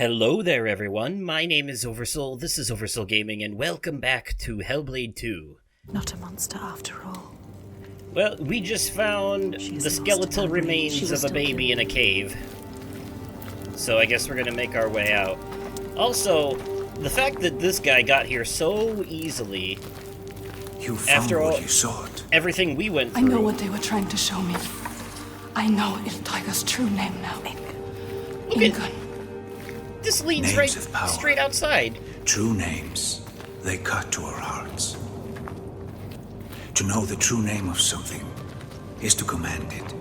Hello there, everyone. My name is Oversoul, this is Oversoul Gaming, and welcome back to Hellblade 2. Not a monster after all. Well, we just found the skeletal remains of a baby in a cave. So I guess we're gonna make our way out. Also, the fact that this guy got here so easily, You found after all, what you sought. everything we went through. I know what they were trying to show me. I know Il Tiger's true name now. Ingun. This leads Names right of power. straight outside. True names, they cut to our hearts. To know the true name of something is to command it.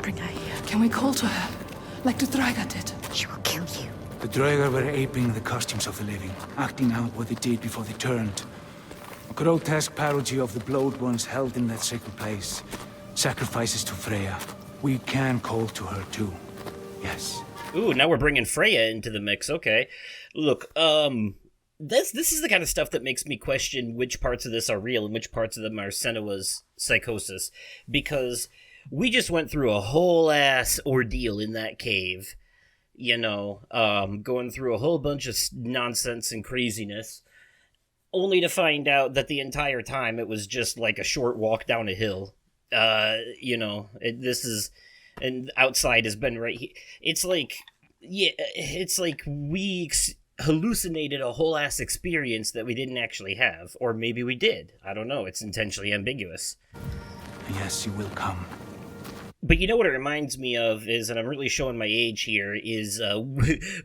Bring her here. Can we call to her? Like the Draga did? She will kill you. The Draegar were aping the costumes of the living, acting out what they did before they turned. A grotesque parody of the blowed ones held in that sacred place. Sacrifices to Freya. We can call to her too. Yes. Ooh, now we're bringing Freya into the mix. Okay. Look, this is the kind of stuff that makes me question which parts of this are real and which parts of them are Senua's psychosis. Because we just went through a whole ass ordeal in that cave. You know, going through a whole bunch of nonsense and craziness. Only to find out that the entire time it was just like a short walk down a hill. And outside has been right here. It's like, yeah, it's like we hallucinated a whole ass experience that we didn't actually have. Or maybe we did. I don't know. It's intentionally ambiguous. Yes, you will come. But you know what it reminds me of is, and I'm really showing my age here, is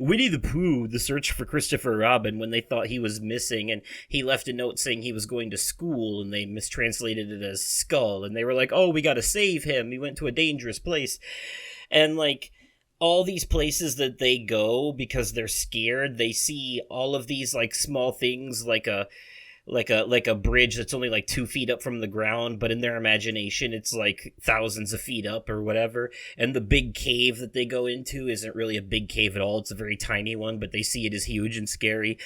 Winnie the Pooh, The Search for Christopher Robin, when they thought he was missing, and he left a note saying he was going to school, and they mistranslated it as skull, and they were like, oh, we gotta save him, he went to a dangerous place. And, like, all these places that they go, because they're scared, they see all of these, like, small things, like a bridge that's only like 2 feet up from the ground, but in their imagination it's like thousands of feet up or whatever. And the big cave that they go into isn't really a big cave at all. It's a very tiny one, but they see it as huge and scary.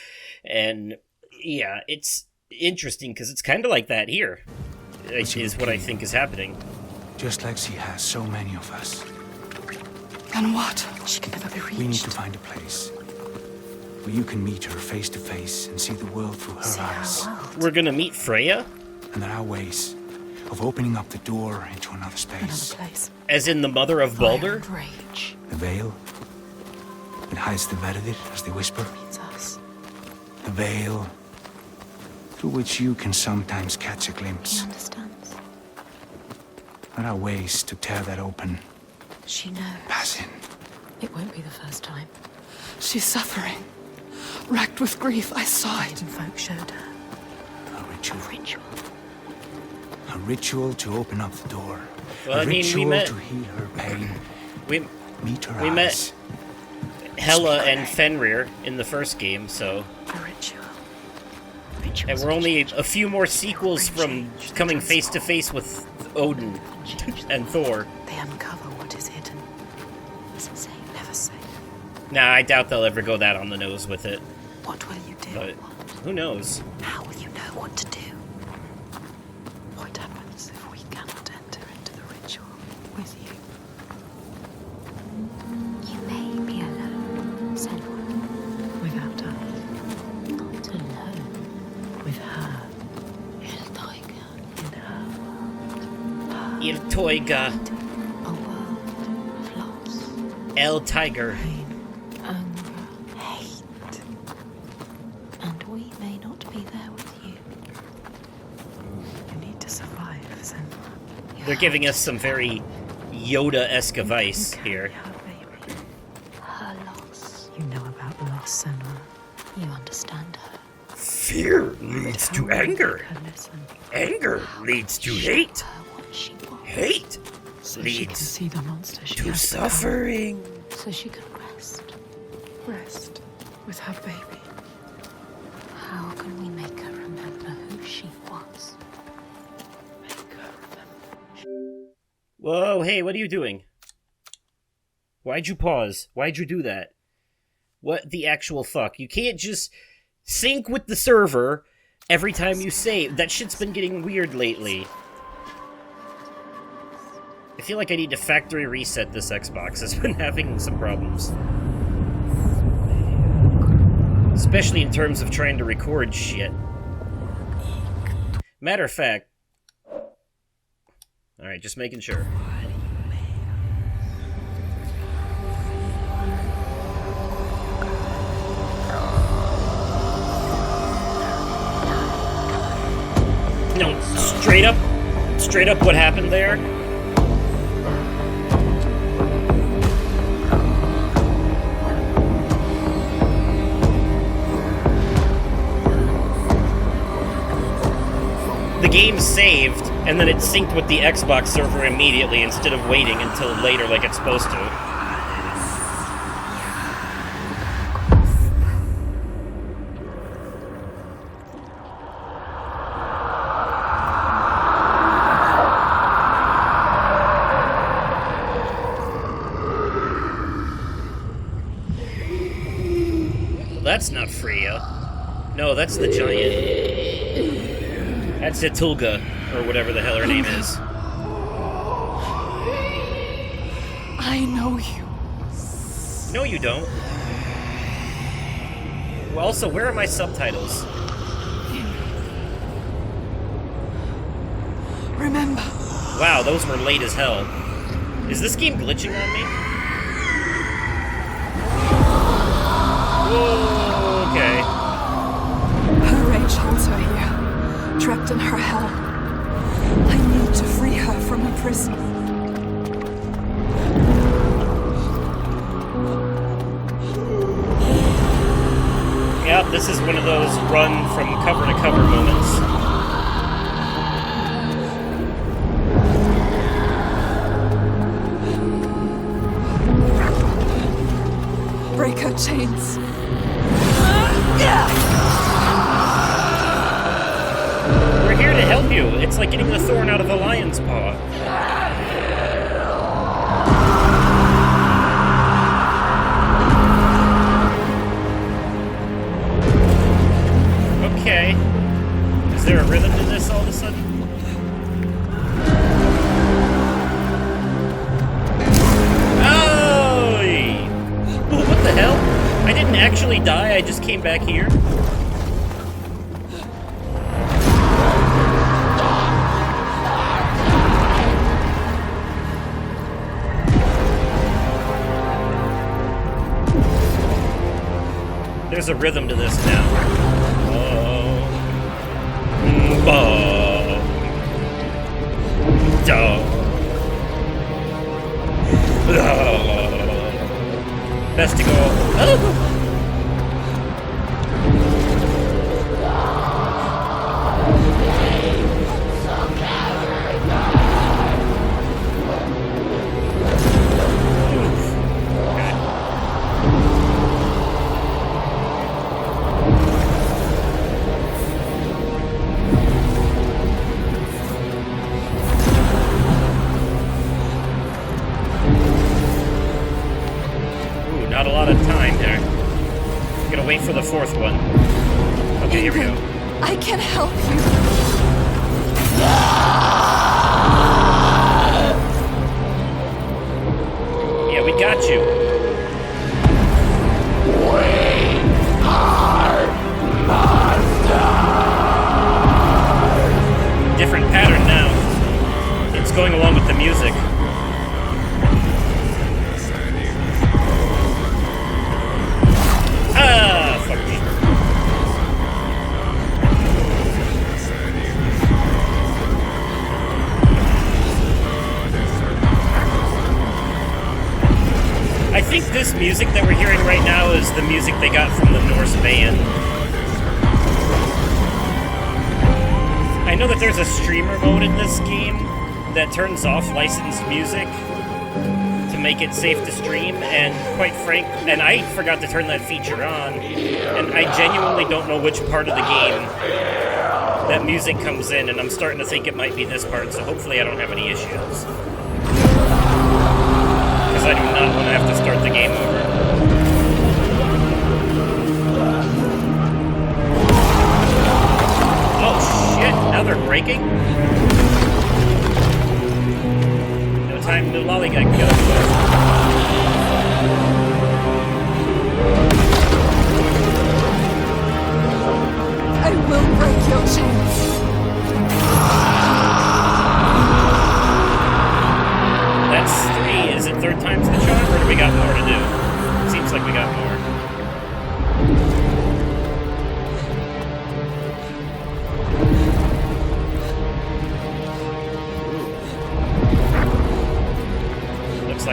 And yeah, it's interesting because it's kind of like that here, is what I think is happening. Just like she has so many of us. And what? She can never be reached. We need to find a place where you can meet her face to face and see the world through her eyes. We're gonna meet Freya? And there are ways of opening up the door into another space. Another place. As in the mother of Baldur? Fire and rage. The veil. It hides the Verdir, as they whisper. Means us. The veil through which you can sometimes catch a He glimpse. understands. There are ways to tear that open. She knows. Pass in. It won't be the first time. She's suffering. Racked with grief, I saw it. Hidden folk showed her. A ritual. A ritual. A ritual to open up the door. Well, A I mean, we ritual met- to heal her pain. We Meet her we met- eyes. Hela and Fenrir in the first game, so... A ritual. Rituals And we're can only change. a few more sequels from coming face to face with Odin and Thor. They uncover what is hidden. Doesn't say, never say. Nah, I doubt they'll ever go that on the nose with it. What will you do? But who knows? How will you know what to do? What happens if we cannot enter into the ritual with you? You may be alone, Senua. Without us. Not alone. With her. Il Tiger. In her world. Il Toiga, A world of loss, El Tiger. pain, anger, hate. And we may not be there with you. You need to survive, Senua. They're giving us some very Yoda-esque advice here. Her baby. Her loss. You know about loss, Senua. You understand her. Fear leads to anger. Her listen. Anger leads to Show hate. her what she wants. Hate So she can leads see the monster she to has suffering. So she can rest. become. Rest with her baby. How can we make her remember who she was? Make her remember. Whoa, hey, what are you doing? Why'd you pause? Why'd you do that? What the actual fuck? You can't just sync with the server every time you save. That shit's been getting weird lately. I feel like I need to factory reset this Xbox. It's been having some problems. Especially in terms of trying to record shit. Matter of fact... Alright, just making sure. No, straight up what happened there? The game saved, and then it synced with the Xbox server immediately instead of waiting until later like it's supposed to. That's not Freya. No, that's the giant. That's Itulga, or whatever the hell her name is. I know you. No, you don't. Well, also, where are my subtitles? Remember. Wow, those were late as hell. Is this game glitching on me? Whoa, okay. Her rage holds her here, trapped in her hell. I need to free her from her prison. Yep, this is one of those run from cover to cover moments. Break her chains. We're here to help you. It's like getting the thorn out of a lion's paw. Okay. Is there a rhythm to this all of a sudden? Oh! What the hell? I didn't actually die, I just came back here. There's a rhythm to this now. Best to go. Oh. Not a lot of time there. I'm gonna wait for the fourth one. Okay, here we go. I can help you. Yeah, we got you. We are monsters. Different pattern now. It's going along with the music. Ah, fuck me. I think this music that we're hearing right now is the music they got from the Norse band. I know that there's a streamer mode in this game that turns off licensed music to make it safe to stream, and and I forgot to turn that feature on, and I genuinely don't know which part of the game that music comes in, and I'm starting to think it might be this part, so hopefully I don't have any issues. Because I do not want to have to start the game over. Oh shit, now they're breaking? No time, no lollygag, we gotta do it.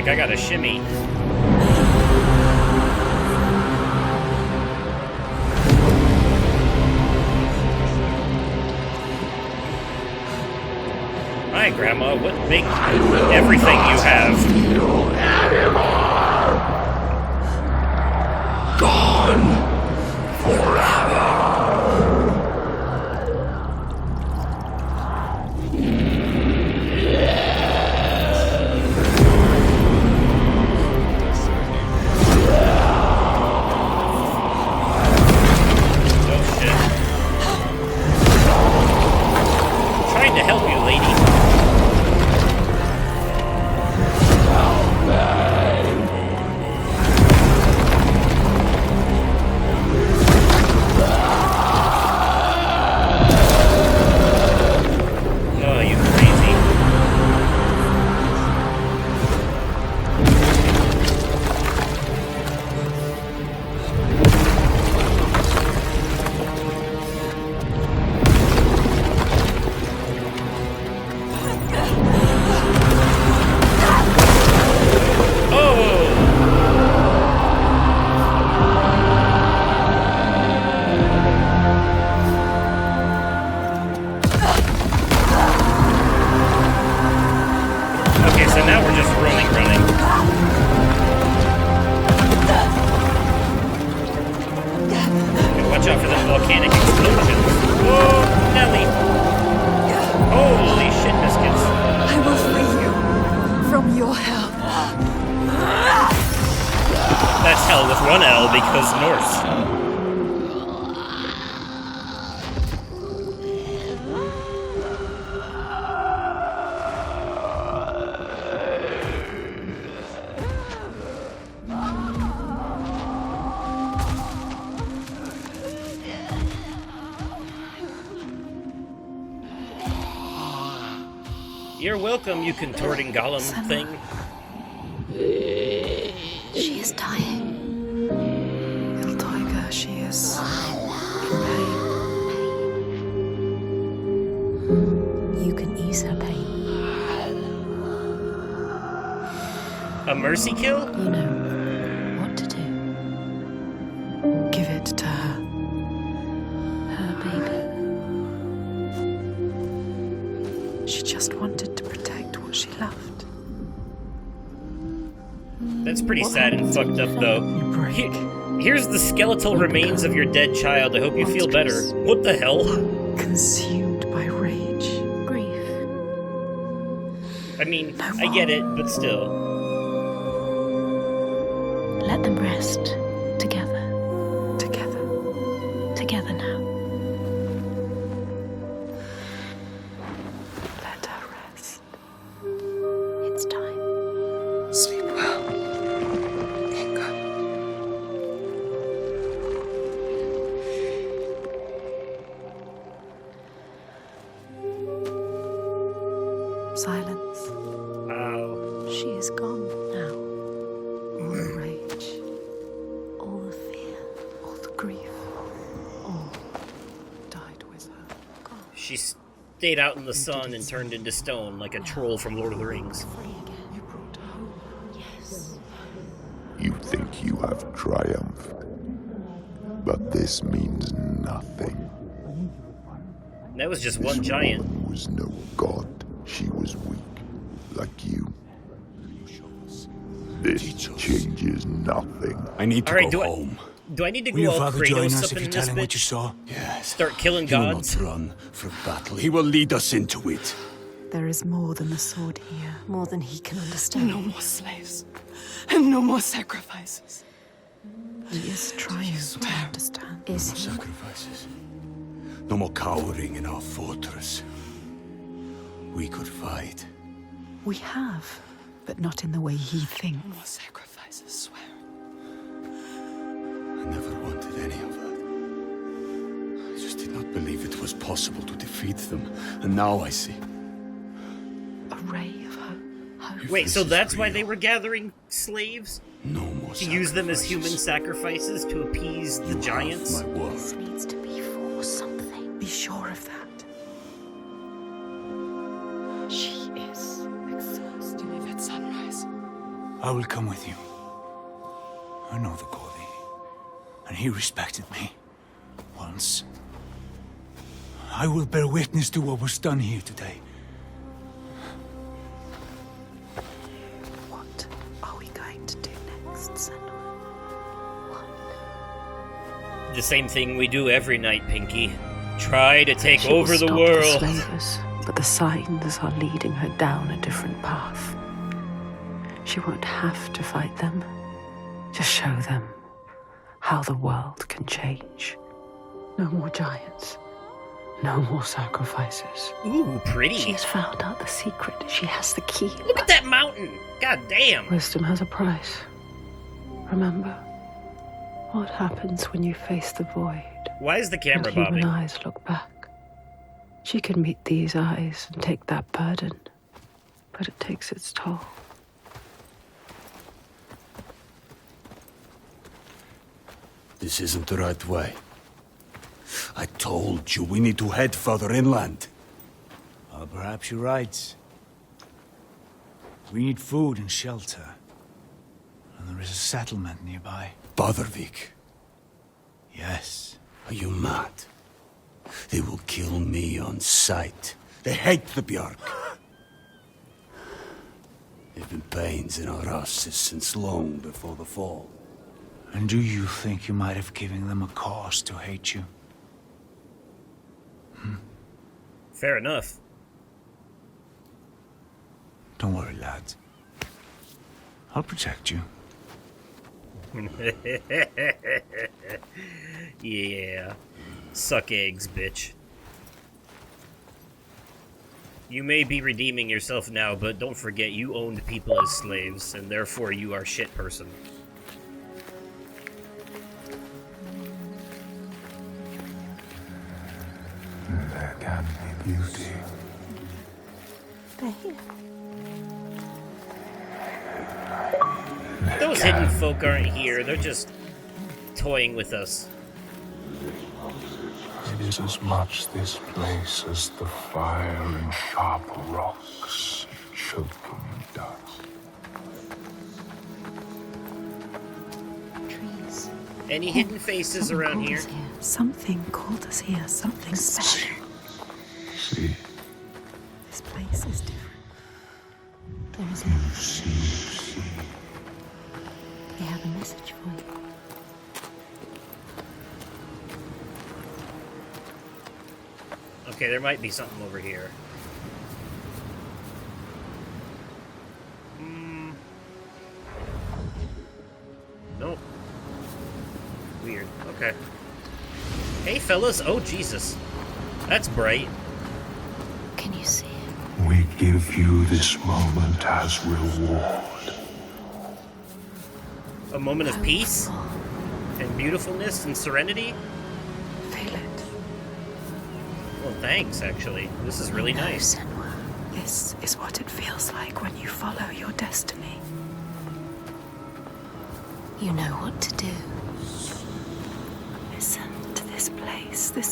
like I gotta shimmy. Hi, Grandma. What big everything you have. You anymore. Gone forever. Oh shit. I'm trying to help you, lady. Oh, you crazy. Oh! Okay, so now we're just running. Okay, watch out for the volcanic explosions. Whoa, Nelly! Holy shit, biscuits. I will free you from your hell. That's hell with one L because Norse. You're welcome, you contorting golem thing. She is dying. Little tiger, she is in pain. You can ease her pain. A mercy kill? You know what to do. Give it to her. Her baby. She just wanted to protect what she loved. That's pretty sad and fucked up, though. You break. Here's the skeletal remains of your dead child. I hope you feel better. What the hell? Consumed by rage. Grief. I mean, I get it, but still. Let them rest. Together. Together. Together now. Let her rest. It's time. Sleep well. Inga. Silence. Wow. She is gone now. All the rage. All the fear. All the grief. All died with her. Gone. She stayed out in the sun and turned into stone like a troll from Lord of the Rings. Free again. You brought home. Yes. You think you have triumphed, but this means nothing. That was just one giant. Woman was no god. She was weak, like you. This changes nothing. I need to Alright, go home. Do I need to Will your go all father join Kratos us up if in you this tell him what you bitch? saw? Yes. Start killing He will gods? not run from battle. He will lead us into it. There is more than the sword here. More than he can understand. No more slaves. And no more sacrifices. He is trying to understand. Is he? Sacrifices. No more cowering in our fortress. We could fight. We have, but not in the way he thinks. No more sacrifices, swear. I never wanted any of that. I just did not believe it was possible to defeat them. And now I see. A ray of hope. Wait, This so is that's why real. they were gathering slaves? No more To use them as human sacrifices to appease the You have giants? my word. This needs to be for something. Be sure of that. She is exhausted. Leave at sunrise. I will come with you. I know the Cody, and he respected me. Once. I will bear witness to what was done here today. What are we going to do next, Senua? What? The same thing we do every night, Pinky. Try to take She will over the stop world. The slavers, but the signs are leading her down a different path. She won't have to fight them. Just show them how the world can change. No more giants. No more sacrifices. Ooh, pretty. She has found out the secret. She has the key. Look at that mountain. God damn. Wisdom has a price. Remember what happens when you face the void. Why is the camera and human bobbing? eyes look back. She can meet these eyes and take that burden, but it takes its toll. This isn't the right way. I told you we need to head further inland. Well, perhaps you're right. We need food and shelter. And there is a settlement nearby. Bothervik. Yes. Are you mad? They will kill me on sight. They hate the Björk. There have been pains in our houses since long before the fall. And do you think you might have given them a cause to hate you? Fair enough. Don't worry, lad. I'll protect you. Yeah. Suck eggs, bitch. You may be redeeming yourself now, but don't forget you owned people as slaves, and therefore you are shit person. There can be beauty. They're here. Those hidden folk aren't here, they're just toying with us. It is as much this place as the fire and sharp rocks choking dust. Trees. Any hidden faces around here? Something called us here. Something special. See, This place is different. There is see. They have a message for you. Okay, there might be something over here. Nope. Weird. Okay. Hey, fellas. Oh, Jesus. That's bright. Can you see it? We give you this moment as reward. A moment of peace Oversoul. and beautifulness and serenity. Feel it. Well, thanks, actually. This is really You know, nice. Senua, this is what it feels like when you follow your destiny. You know what to do. Listen to this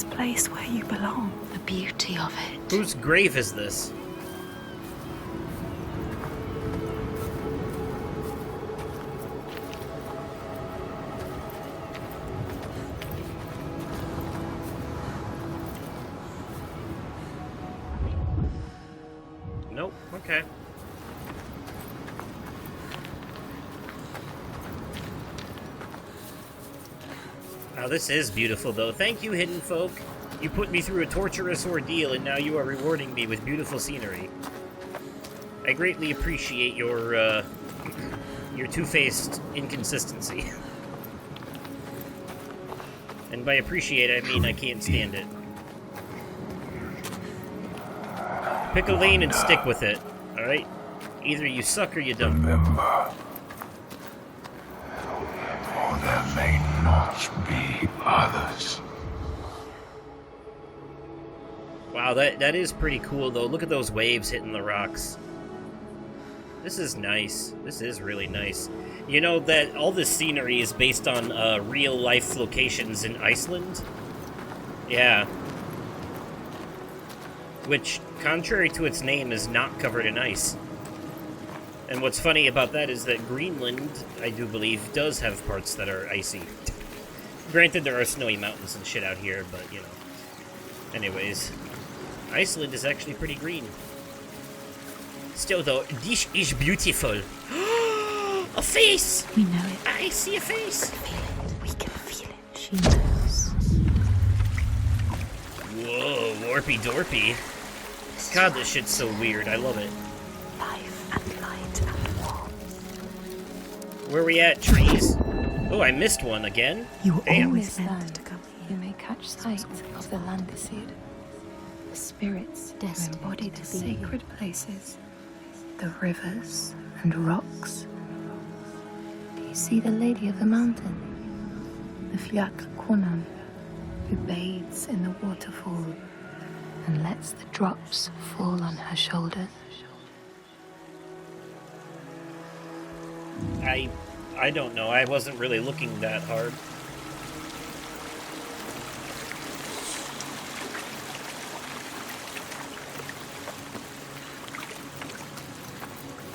place where you belong. The beauty of it. Whose grave is this? Nope. Okay. Wow, this is beautiful, though. Thank you, hidden folk. You put me through a torturous ordeal, and now you are rewarding me with beautiful scenery. I greatly appreciate your two-faced inconsistency. And by appreciate, I mean I can't stand it. Pick a lane and stick with it, alright? Either you suck or you don't. Remember, for there may not be others. Wow, that is pretty cool, though. Look at those waves hitting the rocks. This is nice. This is really nice. You know that all this scenery is based on real-life locations in Iceland? Yeah. Which, contrary to its name, is not covered in ice. And what's funny about that is that Greenland, I do believe, does have parts that are icy. Granted, there are snowy mountains and shit out here, but, you know. Anyways, Iceland is actually pretty green. Still, though, this is beautiful. A face! We know it. I see a face! We can feel it. She knows. Whoa, warpy dorpy. God, this shit's so weird. I love it. Life and light and warmth. Where we at, trees? Oh, I missed one again? You were Damn. always meant to come here. You may catch sight of the land seed. The spirits destined to embody the sacred places, the rivers and rocks. Do you see the Lady of the Mountain? The Fiak Konan, who bathes in the waterfall and lets the drops fall on her shoulders. I don't know. I wasn't really looking that hard.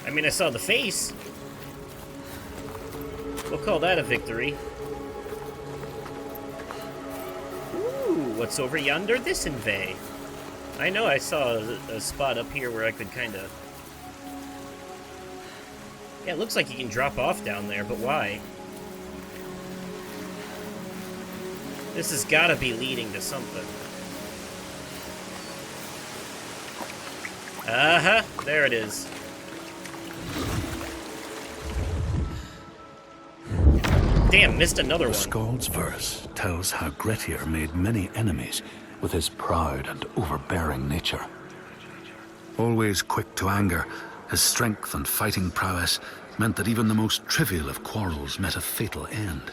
I mean, I saw the face. We'll call that a victory. Ooh, what's over yonder this way? I know I saw a spot up here where I could kind of... Yeah, it looks like you can drop off down there, but why? This has got to be leading to something. Uh-huh, there it is. Damn, missed another The one. Skald's verse tells how Grettir made many enemies with his proud and overbearing nature. Always quick to anger, his strength and fighting prowess meant that even the most trivial of quarrels met a fatal end.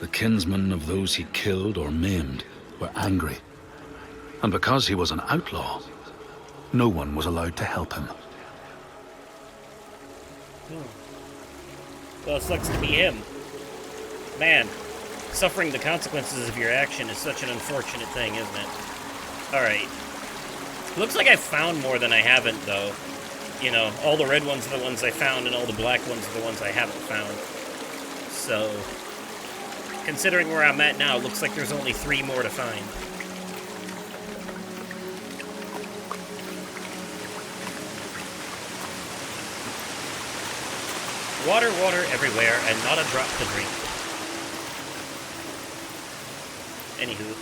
The kinsmen of those he killed or maimed were angry, and because he was an outlaw, no one was allowed to help him. Well, it sucks to be him. Man, suffering the consequences of your action is such an unfortunate thing, isn't it? Alright. Looks like I found more than I haven't, though. You know, all the red ones are the ones I found, and all the black ones are the ones I haven't found. So, considering where I'm at now, it looks like there's only 3 more to find. Water, water everywhere, and not a drop to drink. Anywho.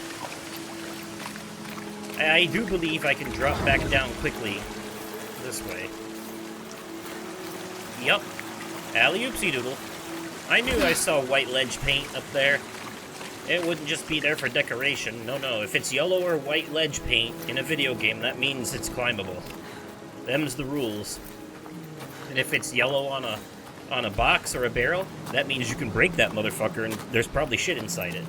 I do believe I can drop back down quickly this way. Yup. Alley-oopsie doodle. I knew I saw white ledge paint up there. It wouldn't just be there for decoration. No, no. If it's yellow or white ledge paint in a video game, that means it's climbable. Them's the rules. And if it's yellow on a box or a barrel, that means you can break that motherfucker and there's probably shit inside it.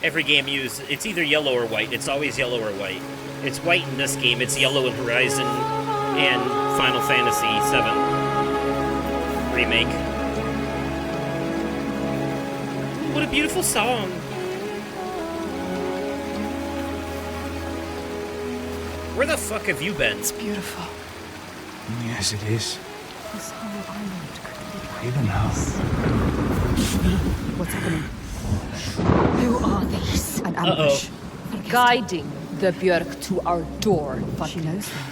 Every game it's either yellow or white. It's always yellow or white. It's white in this game, it's yellow in Horizon and Final Fantasy VII Remake. What a beautiful song! Where the fuck have you been? It's beautiful. Yes, it is. This whole island could be Even now. What's happening? Who are these? An ambush. Guiding the Björk to our door. She knows them.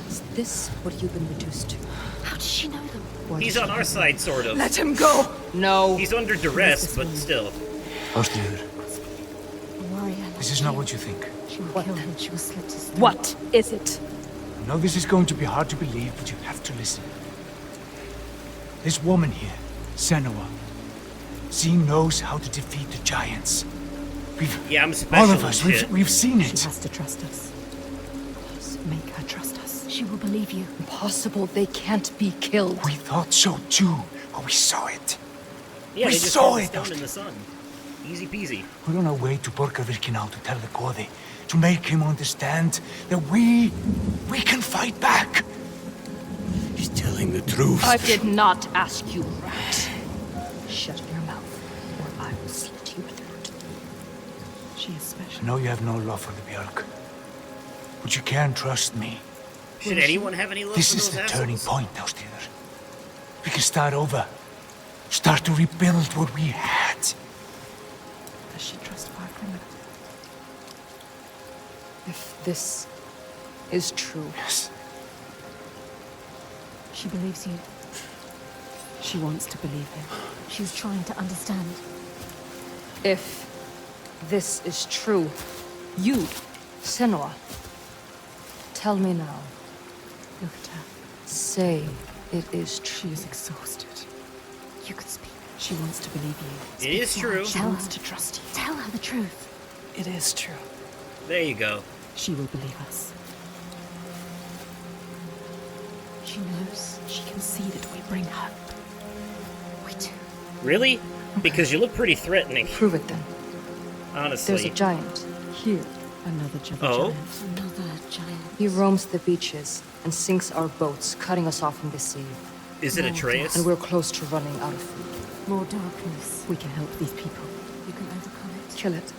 Is this what you've been reduced to? How does she know them? He's on our side, sort of. Let him go! No. He's under duress, but still. Ostriður, Warrior. this is not what you think. She will kill him. She will slit his throat. What is it? I know this is going to be hard to believe, but you have to listen. This woman here, Senua, she knows how to defeat the giants. Yeah, I'm special. All of us, shit. we've seen She it. has to trust us. Please make her trust us. She will believe you. Impossible. They can't be killed. We thought so too, but we saw it. Yeah, we they just saw called the it, stone in the sun. Easy peasy. We're on our way to Borgarvirki now to tell the Kodi, to make him understand that we can fight back. He's telling the truth. I did not ask you, rat. Shut your mouth, or I know you have no love for the Björk, but you can trust me. Should anyone have any love This for is those the assholes? turning point, Ástríður. We can start over. Start to rebuild what we had. Does she trust Fargrim? If this is true, Yes. She believes you. She wants to believe him. She's trying to understand. if this is true, you, Senua, tell me now. Look at her. Say it is true. She is exhausted. You could speak. She wants to believe you. It is true. She wants to trust you. Tell her the truth. It is true. There you go. She will believe us. She knows. She can see that we bring hope. We do. Really? Because you look pretty threatening, Prove it then. honestly. There's a giant here. Another giant. Oh? Another giant. He roams the beaches and sinks our boats, cutting us off from the sea. Is it Atreus? And we're close to running out of food. More darkness. We can help these people. You can overcome it. Kill it.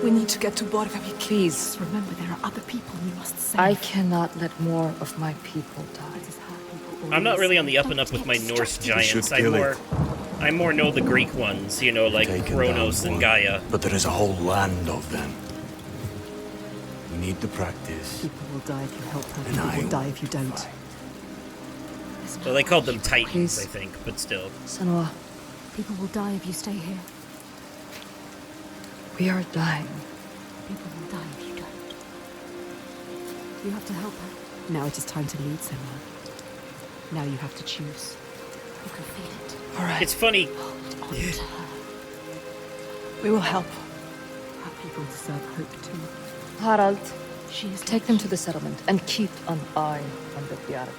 We need to get to Borgavik. Please. Remember, there are other people we must save. I cannot let more of my people die. That is how people I'm not always really on the up and don't up with get my Norse distracted. giants. should kill I more know the Greek ones, you know, like Taken Kronos down and one, Gaia. But there is a whole land of them. We need to practice. People will die if you help her. And People I will die will if you don't. fight. Well, they called them Titans, Please. I think, but still. Senua, People will die if you stay here. we are dying. People will die if you don't. You have to help her. Now it is time to lead someone. Now you have to choose. You can feel it. All right. It's funny. Hold on to her. We will help. Our people deserve hope too. Harald, She is take them to the settlement and keep an eye on the Bjark.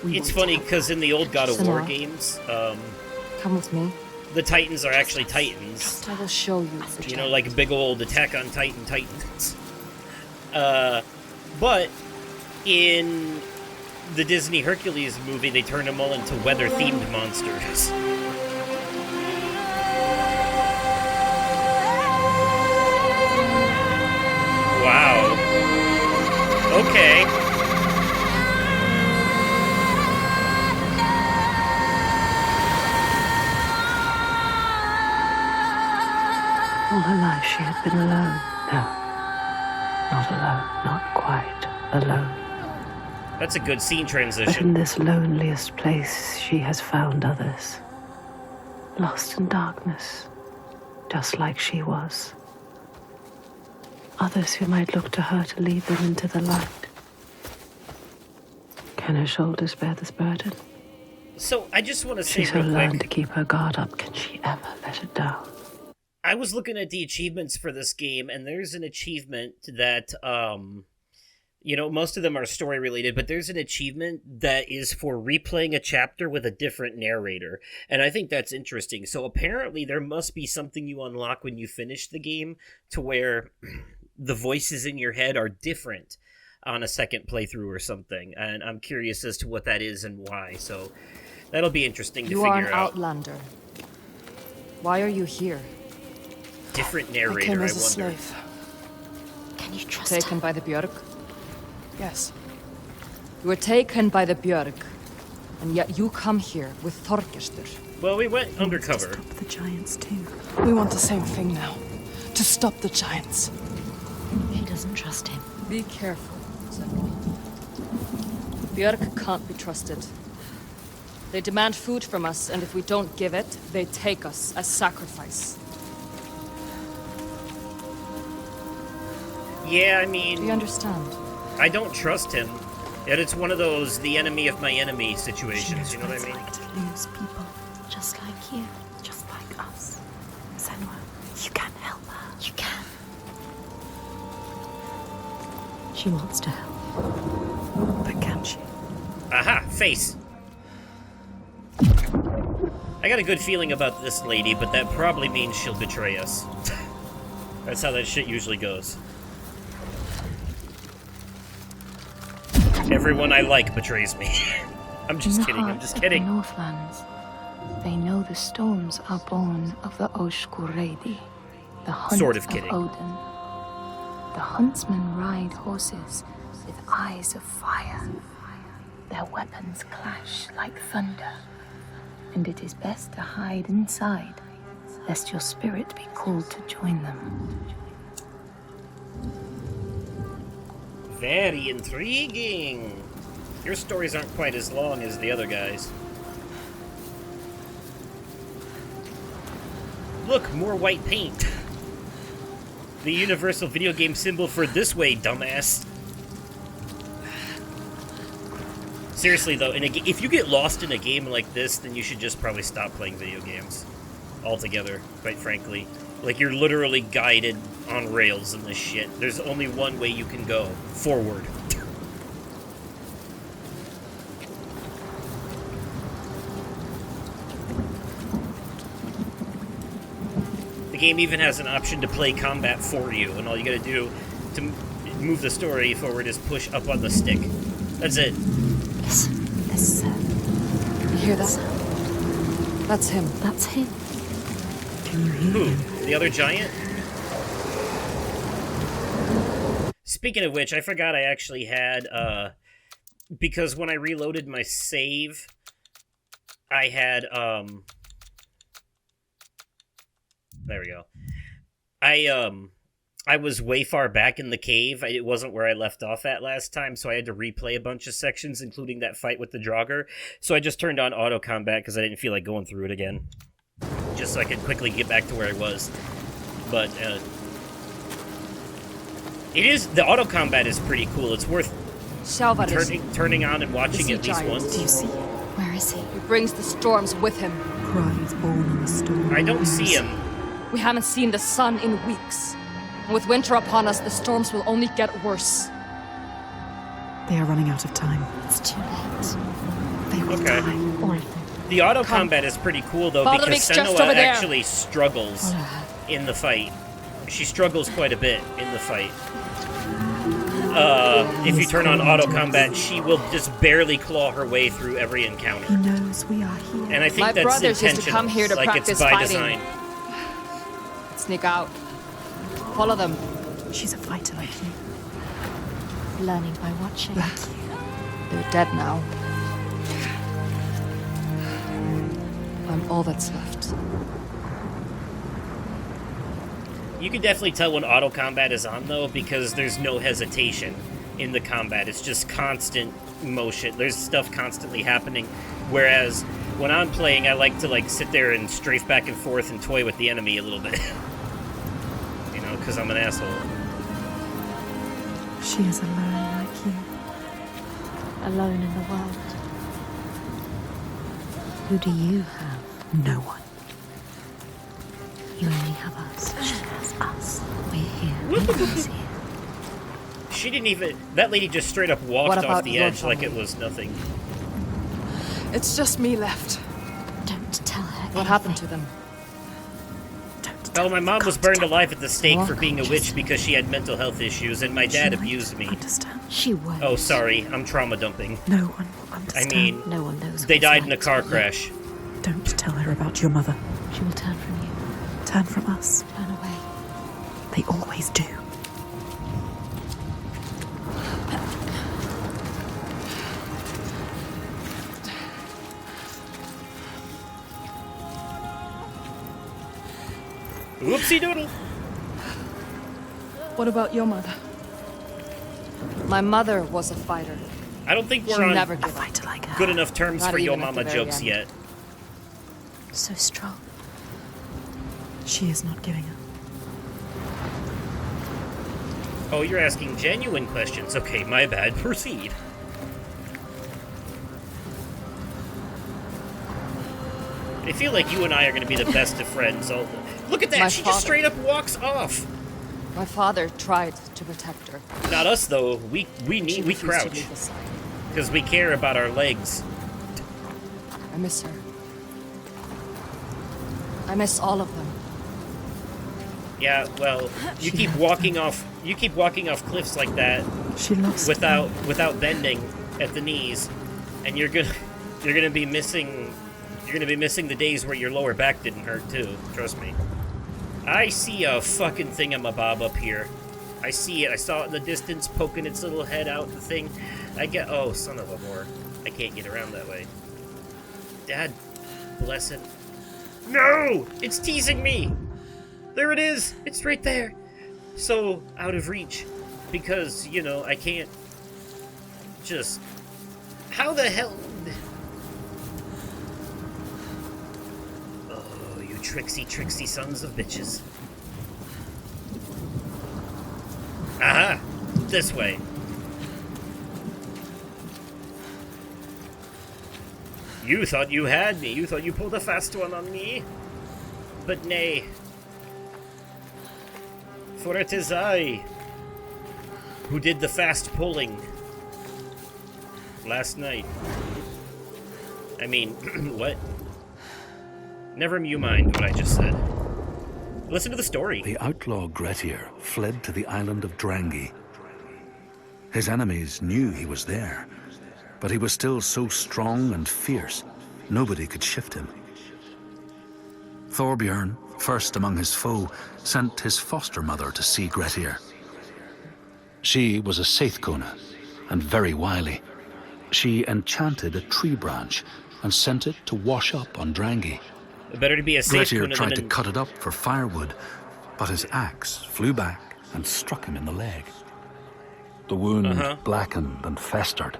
It's funny because in the old God of War Senua. games, Come with me. the Titans are actually Titans. I will show you the You know, giant. like big old Attack on Titan Titans. But in the Disney Hercules movie, they turned them all into weather-themed monsters. Wow. Okay. All her life she had been alone. No, not alone, not quite alone. That's a good scene But transition. in this loneliest place she has found others. Lost in darkness, just like she was. Others who might look to her to lead them into the light. Can her shoulders bear this burden? So, I just want to say She's so real learned to quick, keep her guard up. Can she ever let it down? I was looking at the achievements for this game, and there's an achievement that, you know, most of them are story related, but there's an achievement that is for replaying a chapter with a different narrator. And I think that's interesting. So apparently there must be something you unlock when you finish the game to where the voices in your head are different on a second playthrough or something. And I'm curious as to what that is and why. So that'll be interesting to You are an figure out. outlander. Why are you here? Different I narrator, came I as a wonder. slave. Can you trust Taken her? by the Björk? Yes. You were taken by the Björk, and yet you come here with Þorgestur. Well, we went undercover. Stop the giants too. We want the same thing now. To stop the giants. She doesn't trust him. Be careful, Senua. Björk can't be trusted. They demand food from us, and if we don't give it, they take us as sacrifice. Yeah, I Do you mean, understand? I don't trust him. Yet it's one of those the enemy of my enemy situations, you know what I mean? Like to lose people, just like you, just like us. Senua, you can help her. You can. She wants to help, but can she? Aha, face. I got a good feeling about this lady, but that probably means she'll betray us. That's how that shit usually goes. Everyone I like betrays me. I'm just In the kidding, I'm heart just of kidding. The Northlands, they know the storms are born of the Oshkuredi. The hunt Sort of kidding. Odin. The huntsmen ride horses with eyes of fire. Their weapons clash like thunder, and it is best to hide inside, lest your spirit be called to join them. Very intriguing. Your stories aren't quite as long as the other guys. Look, more white paint. The universal video game symbol for this way, dumbass. Seriously though, if you get lost in a game like this, then you should just probably stop playing video games altogether, quite frankly. Like, you're literally guided on rails in this shit. There's only one way you can go. Forward. The game even has an option to play combat for you, and all you gotta do to move the story forward is push up on the stick. That's it. Listen. You hear that? That's him. That's him. Can you hear Who? him? The other giant? Speaking of which, I forgot I actually had, because when I reloaded my save, I had, there we go. I was way far back in the cave. It wasn't where I left off at last time, so I had to replay a bunch of sections, including that fight with the Draugr. So I just turned on auto combat because I didn't feel like going through it again. Just so I could quickly get back to where I was. But, the auto combat is pretty cool. It's worth turning on and watching at least once. Do you see? Where is he? He brings the storms with him. Cries born in the storm. I don't see him. We haven't seen the sun in weeks. And with winter upon us, the storms will only get worse. They are running out of time. It's too late. They will Okay. die. All of them. The auto combat is pretty cool though, Follow because me, just Senua over there. actually struggles in the fight. She struggles quite a bit in the fight. If you turn on auto combat, she will just barely claw her way through every He encounter. knows we are here. And I think My that's brothers used intentional. to come here to like practice it's by fighting. design. Sneak out. Follow them. She's a fighter like you. Learning by watching. Like you. They're dead now. I'm all that's left. You can definitely tell when auto combat is on though, because there's no hesitation in the combat. It's just constant motion. There's stuff constantly happening. Whereas when I'm playing, I like to sit there and strafe back and forth and toy with the enemy a little bit. You know, because I'm an asshole. She is alone like you. Alone in the world. Who do you have? No one. You only have us. She has us. We're here. Everyone's here. She didn't even... That lady just straight up walked What off about the your edge like it family? was nothing. It's just me left. Don't tell her. What happened to them? Well, my mom was burned alive at the stake for Well, being a witch because she had mental health issues, and my dad abused me. Understand. She won't. Oh, sorry, I'm trauma dumping. No one will I understand. mean, No one knows. they what it's died in a like car to crash. Don't tell her about your mother. live. She will turn from you. Turn from us. Turn away. They always do. Whoopsie doodle. What about your mother? My mother was a fighter. I don't think She we're on never A gave up. fighter like her. good enough terms Not for Yo even at the Mama very jokes end. yet. So strong. She is not giving up. Oh, you're asking genuine questions. Okay, my bad. Proceed. I feel like you and I are going to be the best of friends. Look at that! My She father. just straight up walks off. My father tried to protect her. Not us though. We She refused to crouch leave the side because we care about our legs. I miss her. I miss all of them. Yeah, well, you keep walking off. You keep walking off cliffs like that She lost. without bending at the knees, and you're gonna be missing. You're gonna be missing the days where your lower back didn't hurt too. Trust me. I see a fucking thingamabob up here. I see it. I saw it in the distance poking its little head out the thing. Oh, son of a whore. I can't get around that way. Dad, bless it. No! It's teasing me! There it is! It's right there! So out of reach. Because, you know, I can't just... How the hell... Oh, you tricksy sons of bitches. Aha! This way. You thought you had me. You thought you pulled a fast one on me. But nay. For it is I who did the fast pulling last night. I mean, what? Never you mind what I just said. Listen to the story. The outlaw Grettir fled to the island of Drangi. His enemies knew he was there, but he was still so strong and fierce, nobody could shift him. Thorbjorn, first among his foe, sent his foster mother to see Grettir. She was a Seithkona, and very wily. She enchanted a tree branch and sent it to wash up on Drangi. Better to be a Grettir tried to cut it up for firewood, but his axe flew back and struck him in the leg. The wound blackened and festered,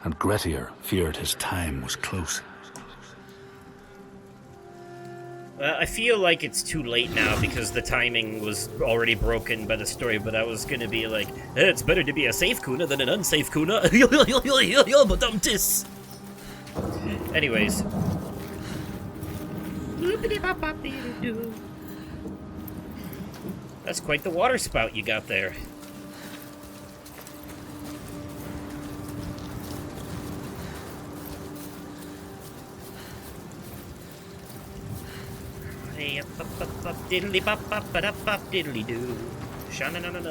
and Grettir feared his time was close. I feel like it's too late now because the timing was already broken by the story, but I was gonna be like, it's better to be a safe kuna than an unsafe kuna. Anyways. That's quite the water spout you got there.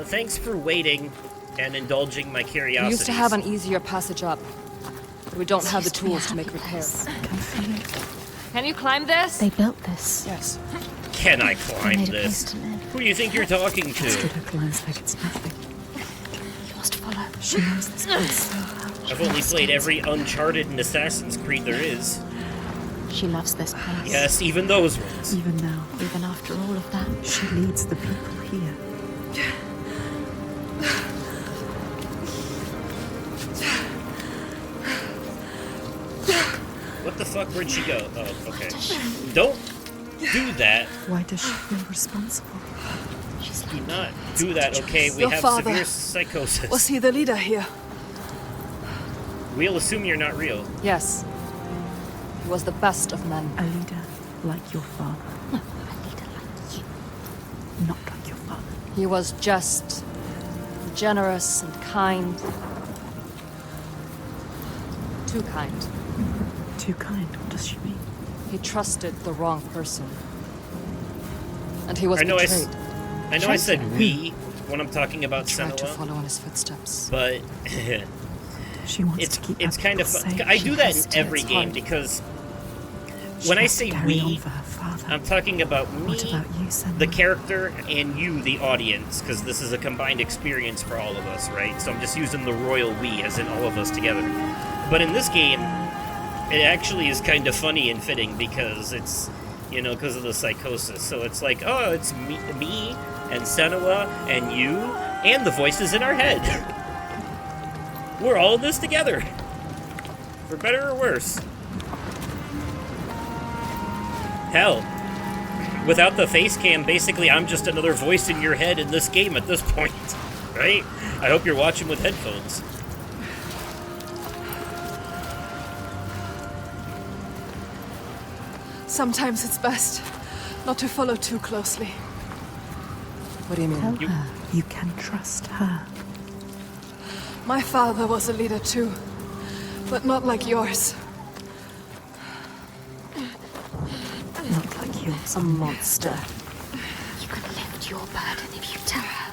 Thanks for waiting and indulging my curiosity. We used to have an easier passage up, but we don't have the tools to make repairs. Can you climb this? They built this. Yes. Can I climb this? Who do you think you're talking to? Climbs like it's nothing. You must follow. She knows this place so well. I've only played every Uncharted and Assassin's Creed there is. She loves this place. Yes, even those ones. Even now, Even after all of that. she leads the people here. What the fuck? Where'd she go? Oh, okay. Don't do that. Why does she feel responsible? Do not do that, okay? We Your have father. severe psychosis. Was he the leader here? We'll assume you're not real. Yes. He was the best of men. A leader like your father. No, a leader like you. Not like your father. He was just, generous and kind. Too kind. Too kind, what does she mean? He trusted the wrong person. And he was I know betrayed. I know I said we when I'm talking about Tried to Senua, follow in his footsteps. but She wants to keep it's her kind of people fun. safe. I do that has in to, every it's game hard. because She when I wants to say carry on we, for her father. I'm talking about me, What about you, Senua? the character, and you, the audience, because this is a combined experience for all of us, right? So I'm just using the royal we, as in all of us together. But in this game, it actually is kind of funny and fitting because it's, you know, because of the psychosis. So it's like, oh, it's me and Senua and you and the voices in our head. We're all in this together. For better or worse. Hell, without the face cam, basically I'm just another voice in your head in this game at this point, right? I hope you're watching with headphones. Sometimes it's best not to follow too closely. What do you mean? Tell her you can trust her. My father was a leader too, but not like yours. Not like yours. A monster. You can lift your burden if you tell her.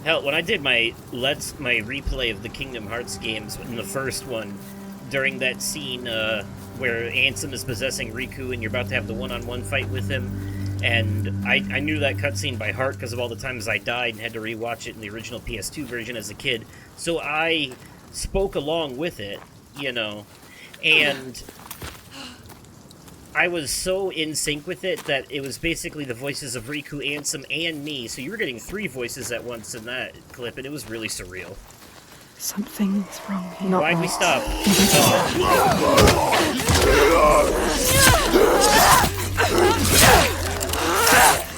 Hell, when I did my replay of the Kingdom Hearts games in the first one, during that scene where Ansem is possessing Riku and you're about to have the one-on-one fight with him. And I knew that cutscene by heart because of all the times I died and had to rewatch it in the original PS2 version as a kid. So I spoke along with it, you know, and I was so in sync with it that it was basically the voices of Riku, Ansem, and me. So you were getting 3 voices at once in that clip, and it was really surreal. Something's wrong here. Why'd we stop?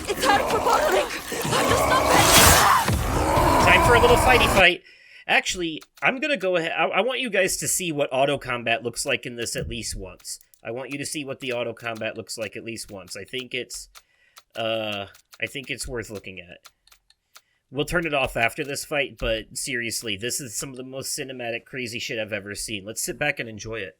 It's hard for bottling. Time for a little fighty fight. Actually, I'm gonna go ahead. I want you guys to see what auto combat looks like in this at least once. I want you to see what the auto combat looks like at least once. I think it's worth looking at. We'll turn it off after this fight, but seriously, this is some of the most cinematic, crazy shit I've ever seen. Let's sit back and enjoy it.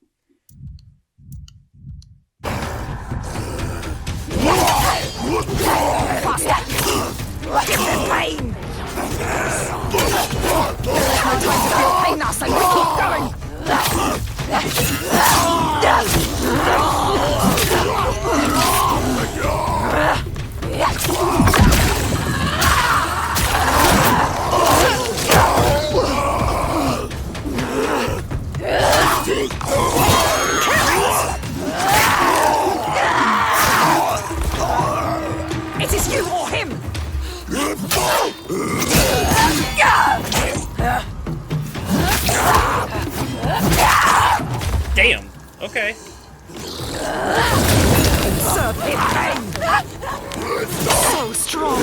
Give them pain! There's no time to feel pain now, so let's keep going! It is you or him! Damn. Okay. Serve him pain! So strong!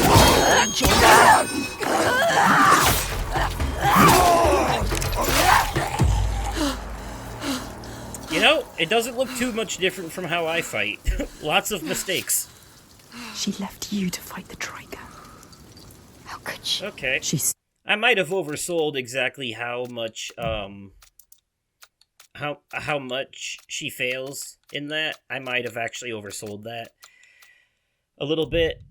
You know, it doesn't look too much different from how I fight. Lots of mistakes. She left you to fight the Triker. How could she? Okay. She's... I might have oversold exactly how much, how much she fails in that. I might have actually oversold that a little bit.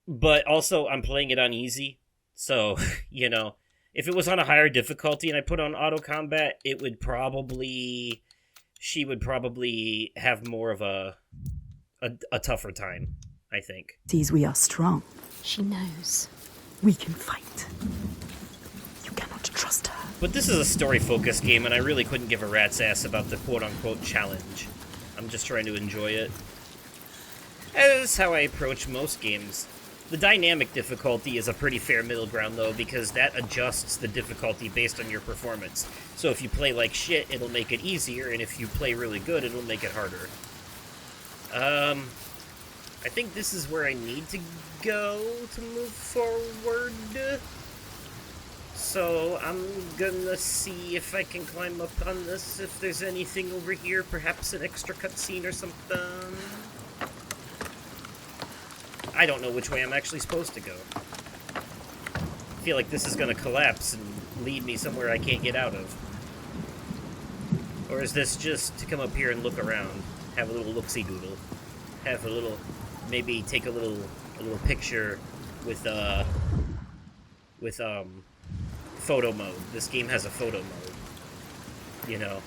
But also, I'm playing it on easy. So, you know, if it was on a higher difficulty and I put on auto combat, it would probably... She would probably have more of a tougher time, I think. sees we are strong. She knows. We can fight. You cannot trust her. But this is a story-focused game, and I really couldn't give a rat's ass about the quote-unquote challenge. I'm just trying to enjoy it. That's how I approach most games. The dynamic difficulty is a pretty fair middle ground, though, because that adjusts the difficulty based on your performance. So if you play like shit, it'll make it easier, and if you play really good, it'll make it harder. I think this is where I need to go to move forward. So I'm gonna see if I can climb up on this, if there's anything over here, perhaps an extra cutscene or something. I don't know which way I'm actually supposed to go. I feel like this is gonna collapse and lead me somewhere I can't get out of. Or is this just to come up here and look around? Have a little look-see-doodle. Have a little... Maybe take a little picture with photo mode. This game has a photo mode, you know,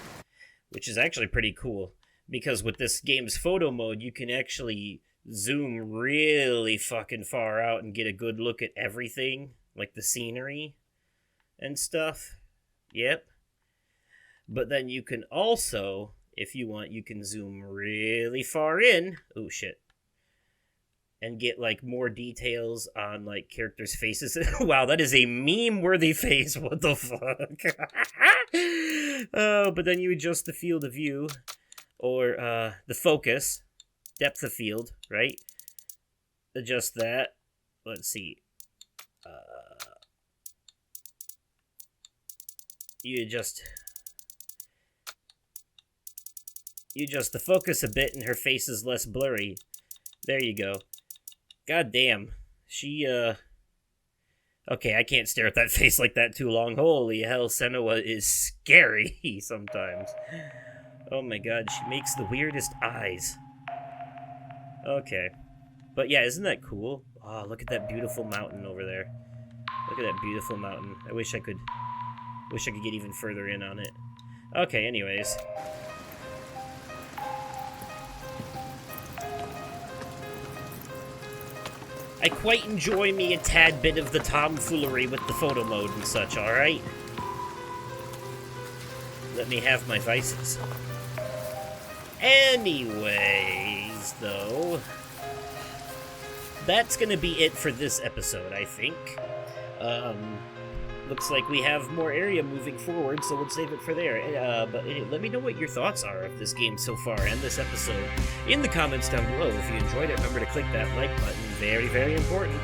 which is actually pretty cool, because with this game's photo mode, you can actually zoom really fucking far out and get a good look at everything, like the scenery and stuff. Yep. But then you can also, if you want, you can zoom really far in. Oh, shit. And get, like, more details on, like, characters' faces. Wow, that is a meme-worthy face. What the fuck? Oh, but then you adjust the field of view, or, the focus, depth of field, right? Adjust that. Let's see. You adjust the focus a bit, and her face is less blurry. There you go. God damn. She, Okay, I can't stare at that face like that too long. Holy hell, Senua is scary sometimes. Oh my god, she makes the weirdest eyes. Okay. But yeah, isn't that cool? Oh, look at that beautiful mountain over there. Look at that beautiful mountain. I wish I could get even further in on it. Okay, anyways. I quite enjoy me a tad bit of the tomfoolery with the photo mode and such, alright? Let me have my vices. Anyways, though, that's gonna be it for this episode, I think. Looks like we have more area moving forward, so we'll save it for there. But let me know what your thoughts are of this game so far and this episode in the comments down below. If you enjoyed it, remember to click that like button. Very, very important.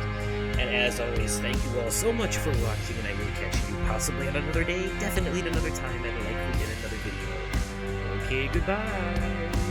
And as always, thank you all so much for watching, and I will catch you possibly on another day, definitely at another time, and likely in another video. Okay, goodbye!